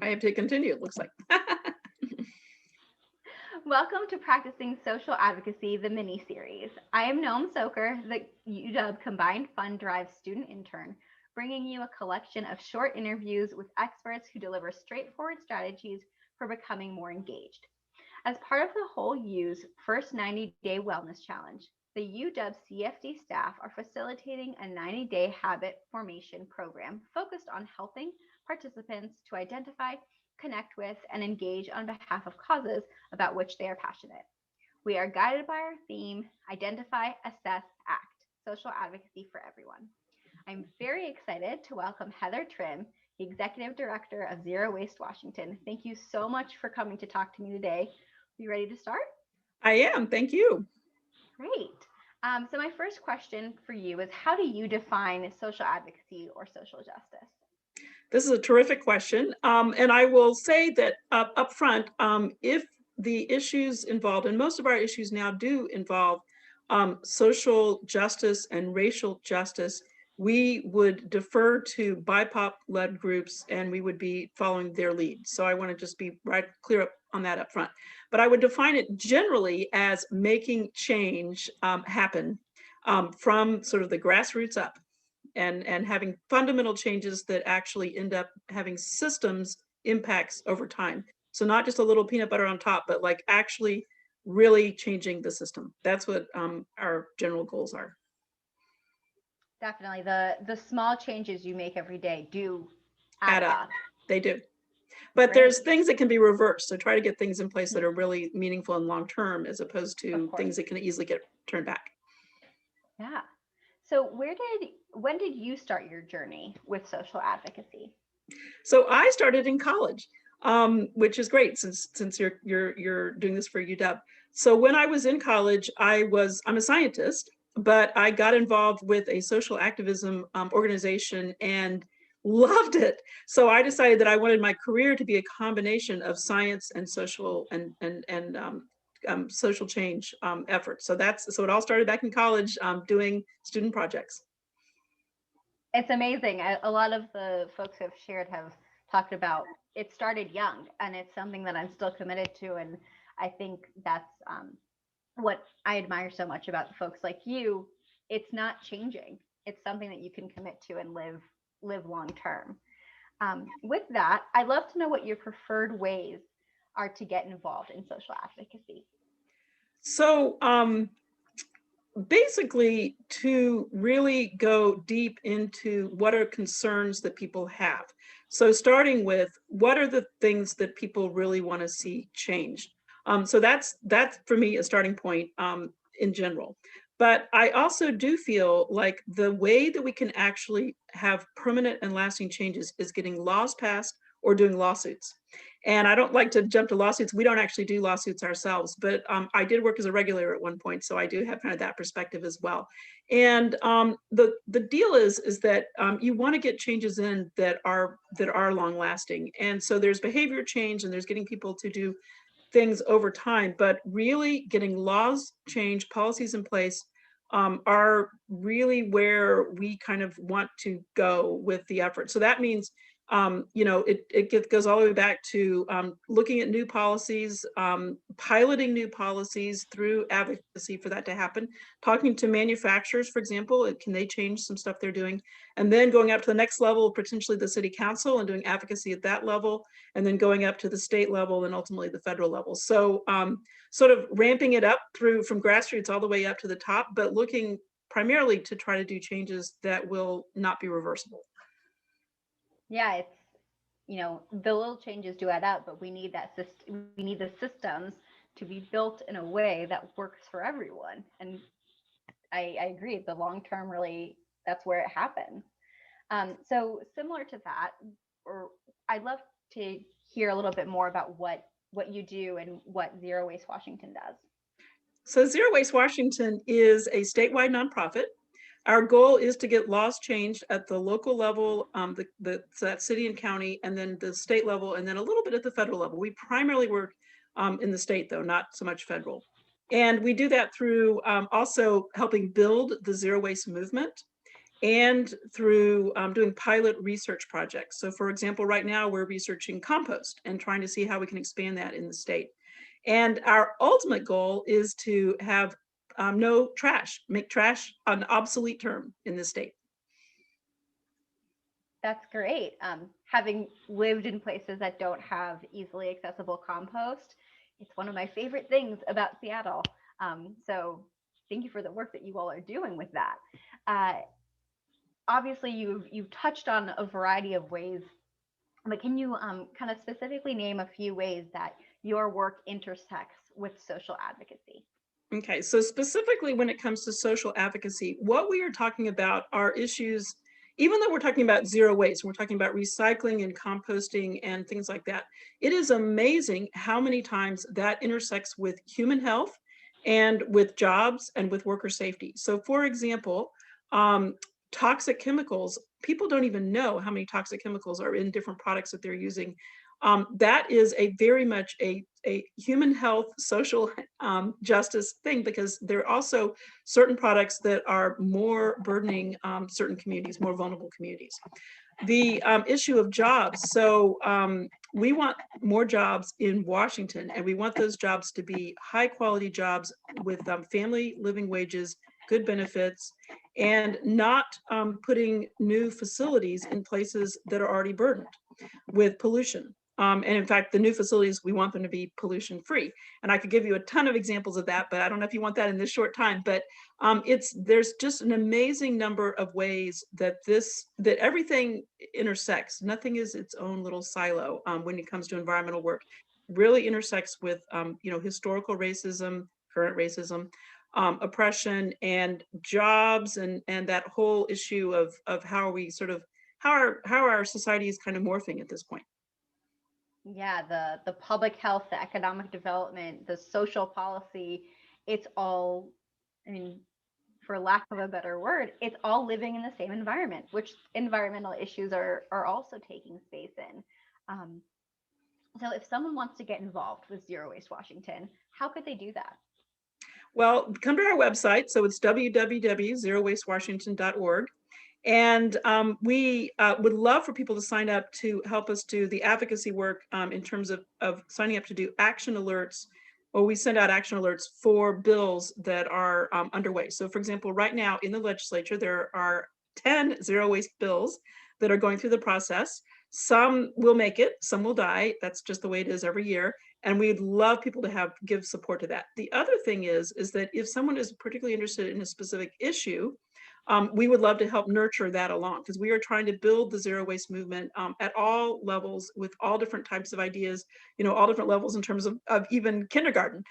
I have to continue, it looks like. Welcome to Practicing Social Advocacy, the mini-series. I am Noam Soker, the UW Combined Fund Drive student intern, bringing you a collection of short interviews with experts who deliver straightforward strategies for becoming more engaged. As part of the Whole U's first 90-day wellness challenge, the UW CFD staff are facilitating a 90-day habit formation program focused on helping participants to identify, connect with, and engage on behalf of causes about which they are passionate. We are guided by our theme, Identify, Assess, Act, Social Advocacy for Everyone. I'm very excited to welcome Heather Trim, the Executive Director of Zero Waste Washington. Thank you so much for coming to talk to me today. Are you ready to start? I am, thank you. Great. So my first question for you is, how do you define social advocacy or social justice? This is a terrific question. And I will say that up front, if the issues involved, and most of our issues now do involve social justice and racial justice, we would defer to BIPOC-led groups and we would be following their lead. So I want to just be right clear up on that up front. But I would define it generally as making change happen from sort of the grassroots up. And having fundamental changes that actually end up having systems impacts over time. So not just a little peanut butter on top, but like actually really changing the system. That's what our general goals are. Definitely. The small changes you make every day do Add add up. up. They do. But Great. there's things that can be reversed. So try to get things in place that are really meaningful and long term, as opposed to things that can easily get turned back. Yeah. So when did you start your journey with social advocacy? So I started in college, which is great since you're doing this for UW. So when I was in college, I'm a scientist, but I got involved with a social activism organization and loved it. So I decided that I wanted my career to be a combination of science and social and social change efforts. So it all started back in college doing student projects. It's amazing. A lot of the folks who have shared have talked about it started young, and it's something that I'm still committed to. And I think that's what I admire so much about the folks like you. It's not changing. It's something that you can commit to and live long term. With that, I'd love to know what your preferred ways are to get involved in social advocacy. So basically to really go deep into what are concerns that people have. So starting with what are the things that people really want to see changed. So that's for me a starting point in general. But I also do feel like the way that we can actually have permanent and lasting changes is getting laws passed or doing lawsuits. And I don't like to jump to lawsuits. We don't actually do lawsuits ourselves, but I did work as a regulator at one point, so I do have kind of that perspective as well. And the deal is that you want to get changes in that are long lasting. And so there's behavior change, and there's getting people to do things over time, but really getting laws changed, policies in place are really where we kind of want to go with the effort. So that means it goes all the way back to looking at new policies, piloting new policies through advocacy for that to happen, talking to manufacturers, for example, can they change some stuff they're doing, and then going up to the next level, potentially the city council, and doing advocacy at that level, and then going up to the state level and ultimately the federal level. So sort of ramping it up from grassroots all the way up to the top, but looking primarily to try to do changes that will not be reversible. Yeah, it's, the little changes do add up, but we need we need the systems to be built in a way that works for everyone. And I agree, the long term, really, that's where it happens. So similar to that, or I'd love to hear a little bit more about what you do and what Zero Waste Washington does. So Zero Waste Washington is a statewide nonprofit. Our goal is to get laws changed at the local level, that city and county, and then the state level, and then a little bit at the federal level. We primarily work in the state, though, not so much federal. And we do that through also helping build the zero waste movement and through doing pilot research projects. So for example, right now we're researching compost and trying to see how we can expand that in the state. And our ultimate goal is to have no trash, make trash an obsolete term in the state. That's great. Having lived in places that don't have easily accessible compost, it's one of my favorite things about Seattle. So thank you for the work that you all are doing with that. Obviously, you've touched on a variety of ways, but can you kind of specifically name a few ways that your work intersects with social advocacy? Okay, so specifically when it comes to social advocacy, what we are talking about are issues, even though we're talking about zero waste, we're talking about recycling and composting and things like that. It is amazing how many times that intersects with human health and with jobs and with worker safety. So for example, toxic chemicals, people don't even know how many toxic chemicals are in different products that they're using. That is a very much a human health, social justice thing, because there are also certain products that are more burdening certain communities, more vulnerable communities. The issue of jobs. So we want more jobs in Washington, and we want those jobs to be high quality jobs with family living wages, good benefits, and not putting new facilities in places that are already burdened with pollution. And in fact, the new facilities, we want them to be pollution free. And I could give you a ton of examples of that, but I don't know if you want that in this short time. But there's just an amazing number of ways that that everything intersects. Nothing is its own little silo when it comes to environmental work. Really intersects with historical racism, current racism, oppression, and jobs, and that whole issue of how are we sort of how our society is kind of morphing at this point. Yeah, the public health, the economic development, the social policy, it's all, I mean, for lack of a better word, it's all living in the same environment, which environmental issues are also taking space in. Um, so if someone wants to get involved with Zero Waste Washington, how could they do that? Well, come to our website. So it's www.zerowastewashington.org. And we would love for people to sign up to help us do the advocacy work in terms of signing up to do action alerts, or we send out action alerts for bills that are underway. So for example, right now in the legislature, there are 10 zero waste bills that are going through the process. Some will make it, some will die. That's just the way it is every year. And we'd love people to give support to that. The other thing is that if someone is particularly interested in a specific issue, we would love to help nurture that along, because we are trying to build the zero waste movement at all levels with all different types of ideas, all different levels in terms of even kindergarten.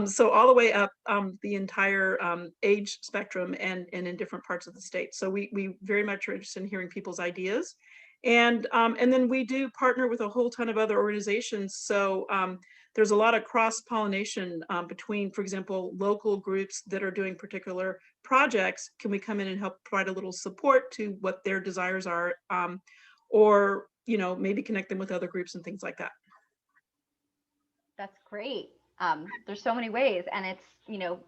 So all the way up the entire age spectrum and in different parts of the state. So we very much are interested in hearing people's ideas. And then we do partner with a whole ton of other organizations. So there's a lot of cross-pollination between, for example, local groups that are doing particular projects. Can we come in and help provide a little support to what their desires are, or maybe connect them with other groups and things like that. That's great. There's so many ways, and it's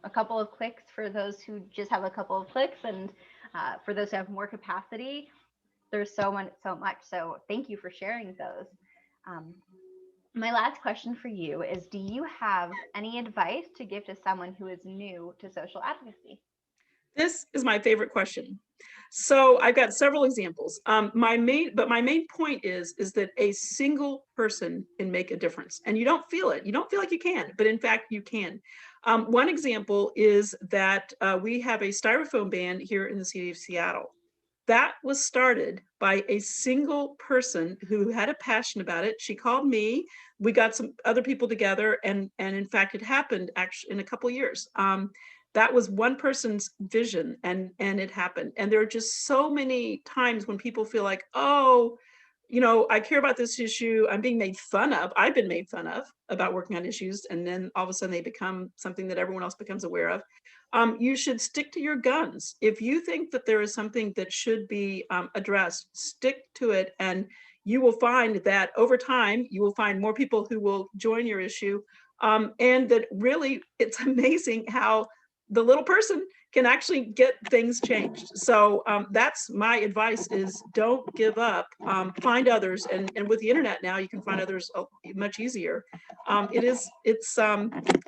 a couple of clicks for those who just have a couple of clicks, and for those who have more capacity, there's so much. So thank you for sharing those. My last question for you is, do you have any advice to give to someone who is new to social advocacy? This is my favorite question. So I've got several examples. My main point is that a single person can make a difference, and you don't feel it. You don't feel like you can, but in fact you can. One example is that we have a styrofoam ban here in the city of Seattle. That was started by a single person who had a passion about it. She called me. We got some other people together, and in fact, it happened actually in a couple of years. That was one person's vision, and it happened. And there are just so many times when people feel like, oh, I care about this issue. I'm being made fun of. I've been made fun of about working on issues, and then all of a sudden they become something that everyone else becomes aware of. You should stick to your guns. If you think that there is something that should be addressed, stick to it, and you will find that over time, you will find more people who will join your issue. And that really, it's amazing how the little person can actually get things changed. So that's my advice, is don't give up, find others. And with the internet now, you can find others much easier.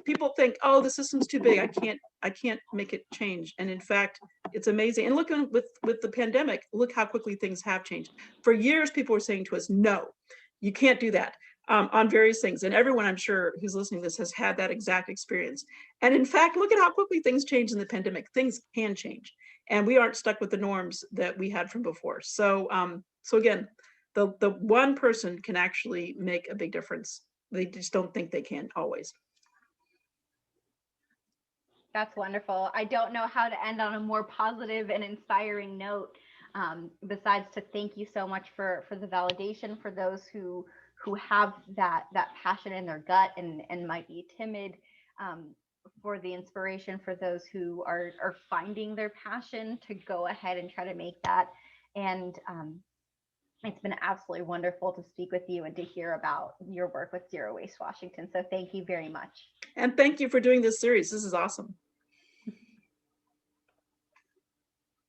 People think, oh, the system's too big. I can't make it change. And in fact, it's amazing. And look, with the pandemic, look how quickly things have changed. For years, people were saying to us, no, you can't do that. On various things. And everyone, I'm sure, who's listening to this has had that exact experience. And in fact, look at how quickly things change in the pandemic. Things can change. And we aren't stuck with the norms that we had from before. So so again, the one person can actually make a big difference. They just don't think they can always. That's wonderful. I don't know how to end on a more positive and inspiring note, besides to thank you so much for the validation, for those who have that passion in their gut and might be timid, for the inspiration for those who are finding their passion to go ahead and try to make that. And it's been absolutely wonderful to speak with you and to hear about your work with Zero Waste Washington. So thank you very much. And thank you for doing this series. This is awesome.